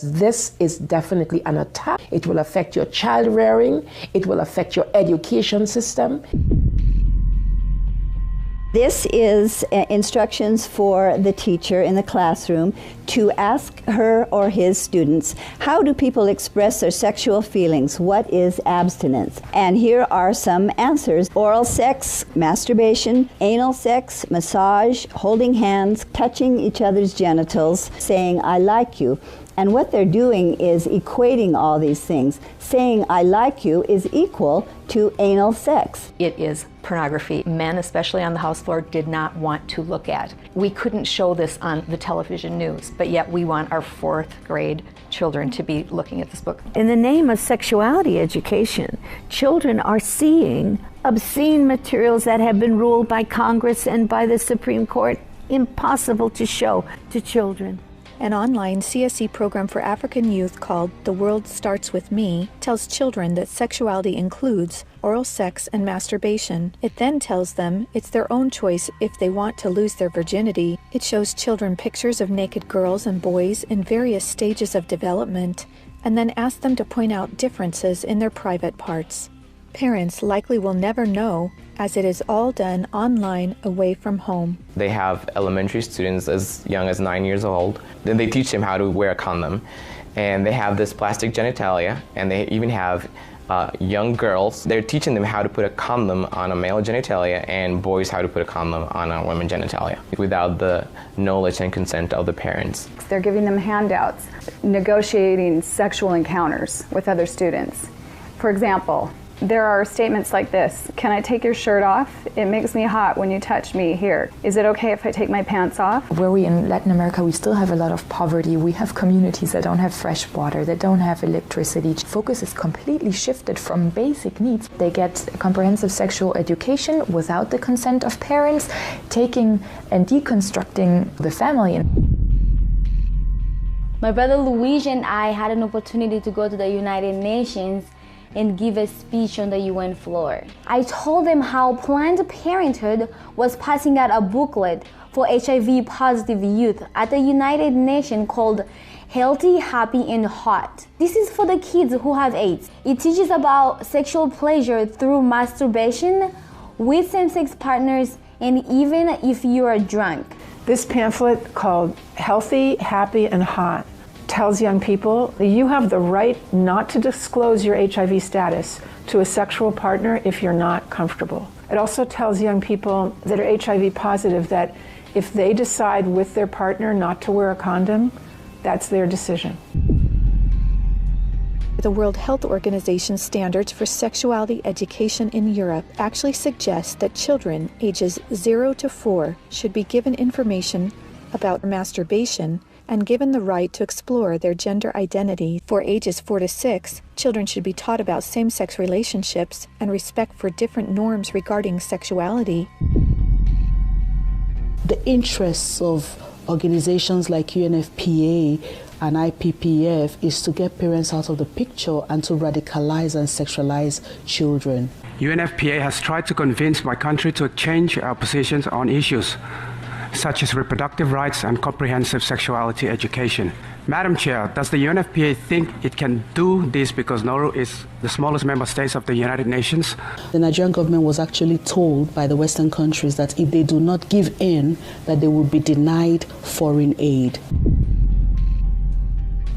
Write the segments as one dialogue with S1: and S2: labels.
S1: This is definitely an attack. It will affect your child rearing. It will affect your education system.
S2: This is instructions for the teacher in the classroom to ask her or his students, how do people express their sexual feelings? What is abstinence? And here are some answers. Oral sex, masturbation, anal sex, massage, holding hands, touching each other's genitals, saying, I like you. And what they're doing is equating all these things. Saying, I like you is equal to anal sex.
S3: It is pornography. Men, especially on the house floor, did not want to look at. We couldn't show this on the television news, but yet we want our 4th grade children to be looking at this book.
S4: In the name of sexuality education, children are seeing obscene materials that have been ruled by Congress and by the Supreme Court impossible to show to children.
S5: An online CSE program for African youth called The World Starts With Me tells children that sexuality includes oral sex and masturbation. It then tells them it's their own choice if they want to lose their virginity. It shows children pictures of naked girls and boys in various stages of development, and then asks them to point out differences in their private parts. Parents likely will never know, as it is all done online away from home.
S6: They have elementary students as young as 9 years old. Then they teach them how to wear a condom. And they have this plastic genitalia, and they even have young girls. They're teaching them how to put a condom on a male genitalia and boys how to put a condom on a women's genitalia without the knowledge and consent of the parents.
S7: They're giving them handouts, negotiating sexual encounters with other students. For example, there are statements like this: can I take your shirt off? It makes me hot when you touch me here. Is it okay if I take my pants off?
S8: Where we in Latin America, we still have a lot of poverty. We have communities that don't have fresh water, that don't have electricity. Focus is completely shifted from basic needs. They get comprehensive sexual education without the consent of parents, taking and deconstructing the family.
S9: My brother Luigi and I had an opportunity to go to the United Nations and give a speech on the UN floor. I told them how Planned Parenthood was passing out a booklet for HIV positive youth at the United Nations called Healthy, Happy, and Hot. This is for the kids who have AIDS. It teaches about sexual pleasure through masturbation, with same-sex partners, and even if you are drunk.
S10: This pamphlet called Healthy, Happy, and Hot tells young people that you have the right not to disclose your HIV status to a sexual partner if you're not comfortable. It also tells young people that are HIV positive that if they decide with their partner not to wear a condom, that's their decision.
S5: The World Health Organization standards for sexuality education in Europe actually suggest that children ages 0 to 4 should be given information about masturbation and given the right to explore their gender identity. For ages 4 to 6, children should be taught about same-sex relationships and respect for different norms regarding sexuality.
S11: The interests of organizations like UNFPA and IPPF is to get parents out of the picture and to radicalize and sexualize children.
S12: UNFPA has tried to convince my country to change our positions on issues such as reproductive rights and comprehensive sexuality education. Madam Chair, does the UNFPA think it can do this because Nauru is the smallest member state of the United Nations?
S11: The Nigerian government was actually told by the Western countries that if they do not give in, that they will be denied foreign aid.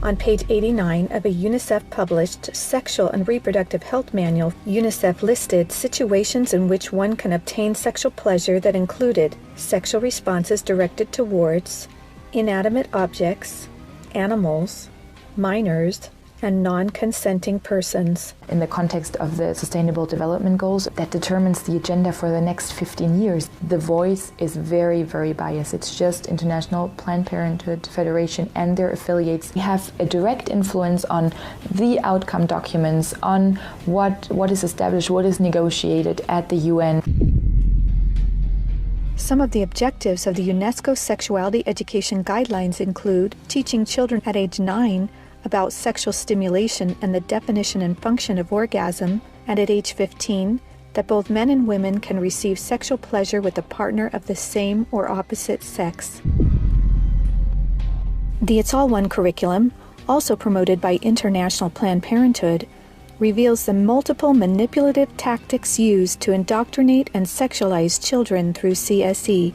S5: On page 89 of a UNICEF-published Sexual and Reproductive Health Manual, UNICEF listed situations in which one can obtain sexual pleasure that included sexual responses directed towards inanimate objects, animals, minors, and non-consenting persons.
S8: In the context of the Sustainable Development Goals that determines the agenda for the next 15 years, the voice is very, very biased. It's just International Planned Parenthood Federation and their affiliates have a direct influence on the outcome documents, on what is established, what is negotiated at the UN.
S5: Some of the objectives of the UNESCO Sexuality Education Guidelines include teaching children at age 9 about sexual stimulation and the definition and function of orgasm, and at age 15, that both men and women can receive sexual pleasure with a partner of the same or opposite sex. The It's All One curriculum also promoted by International Planned Parenthood, reveals the multiple manipulative tactics used to indoctrinate and sexualize children through CSE.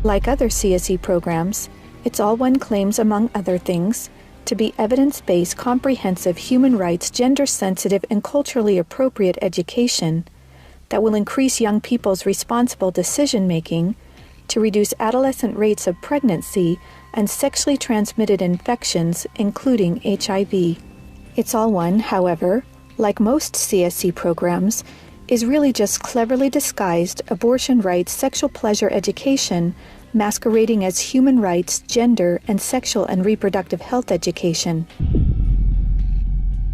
S5: Like other CSE programs, It's All One claims, among other things, to be evidence-based, comprehensive, human rights, gender-sensitive, and culturally appropriate education that will increase young people's responsible decision-making, to reduce adolescent rates of pregnancy and sexually transmitted infections, including HIV. It's All One, however, like most CSE programs, is really just cleverly disguised abortion rights, sexual pleasure education, masquerading as human rights, gender, and sexual and reproductive health education.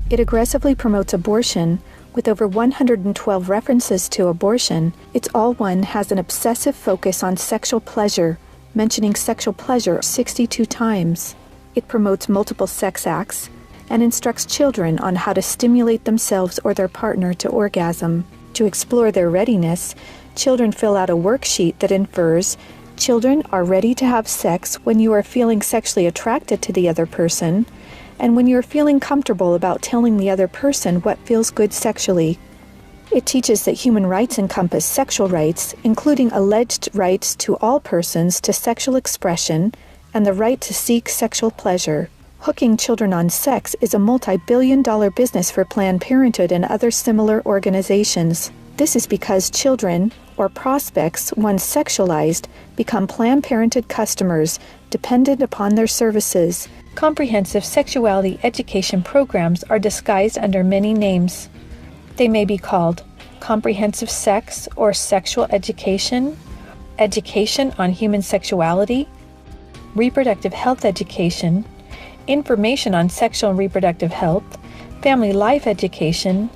S5: It aggressively promotes abortion. With over 112 references to abortion, It's All One has an obsessive focus on sexual pleasure, mentioning sexual pleasure 62 times. It promotes multiple sex acts and instructs children on how to stimulate themselves or their partner to orgasm. To explore their readiness, children fill out a worksheet that infers children are ready to have sex when you are feeling sexually attracted to the other person, and when you're feeling comfortable about telling the other person what feels good sexually. It teaches that human rights encompass sexual rights, including alleged rights to all persons to sexual expression and the right to seek sexual pleasure. Hooking children on sex is a multi-billion-dollar business for Planned Parenthood and other similar organizations. This is because children, or prospects, once sexualized, become Planned Parenthood customers, dependent upon their services. Comprehensive sexuality education programs are disguised under many names. They may be called comprehensive sex or sexual education, education on human sexuality, reproductive health education, information on sexual and reproductive health, family life education,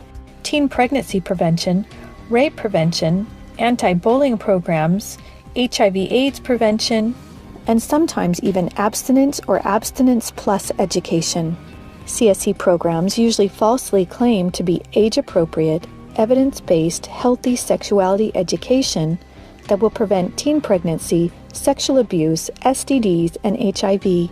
S5: teen pregnancy prevention, rape prevention, anti-bullying programs, HIV/AIDS prevention, and sometimes even abstinence or abstinence plus education. CSE programs usually falsely claim to be age-appropriate, evidence-based, healthy sexuality education that will prevent teen pregnancy, sexual abuse, STDs, and HIV.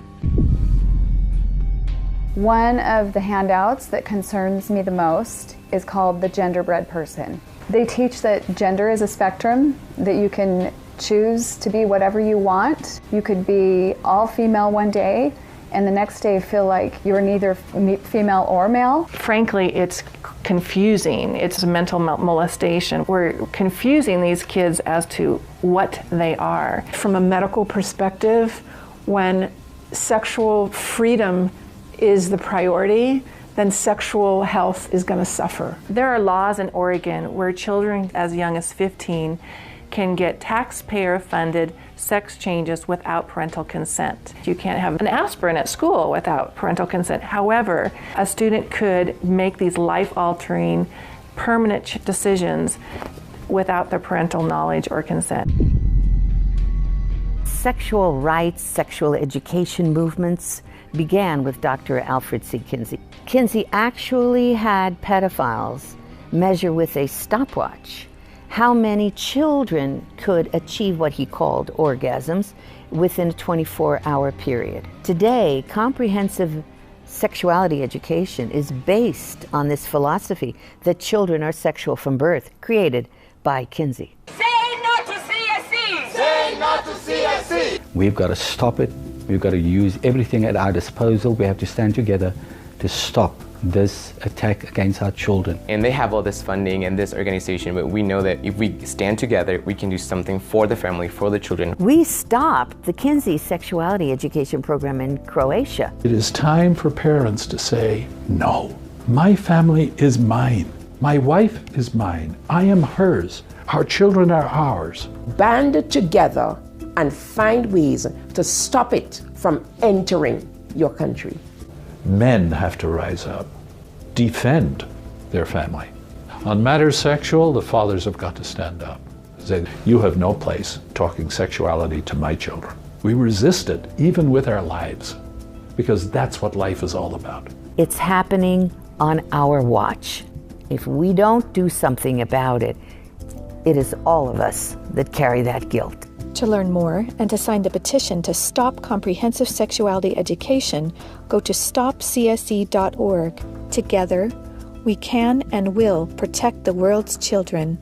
S7: One of the handouts that concerns me the most is called the Genderbread Person. They teach that gender is a spectrum, that you can choose to be whatever you want. You could be all female one day and the next day feel like you're neither female or male.
S13: Frankly, it's confusing. It's a mental molestation. We're confusing these kids as to what they are.
S10: From a medical perspective, when sexual freedom is the priority, then sexual health is going to suffer.
S13: There are laws in Oregon where children as young as 15 can get taxpayer-funded sex changes without parental consent. You can't have an aspirin at school without parental consent. However, a student could make these life-altering, permanent decisions without their parental knowledge or consent.
S4: Sexual rights, sexual education movements began with Dr. Alfred C. Kinsey. Kinsey actually had pedophiles measure with a stopwatch how many children could achieve what he called orgasms within a 24-hour period. Today, comprehensive sexuality education is based on this philosophy that children are sexual from birth, created by Kinsey.
S14: Say no to CSE! Say no to CSE!
S15: We've got to stop it. We've got to use everything at our disposal. We have to stand together to stop this attack against our children.
S6: And they have all this funding and this organization, but we know that if we stand together, we can do something for the family, for the children.
S4: We stopped the Kinsey sexuality education program in Croatia.
S16: It is time for parents to say, no, my family is mine. My wife is mine. I am hers. Our children are ours.
S1: Band together and find ways to stop it from entering your country.
S16: Men have to rise up, defend their family. On matters sexual, the fathers have got to stand up. Say, you have no place talking sexuality to my children. We resist it, even with our lives, because that's what life is all about.
S4: It's happening on our watch. If we don't do something about it, it is all of us that carry that guilt.
S5: To learn more and to sign the petition to stop comprehensive sexuality education, go to stopcse.org. Together, we can and will protect the world's children.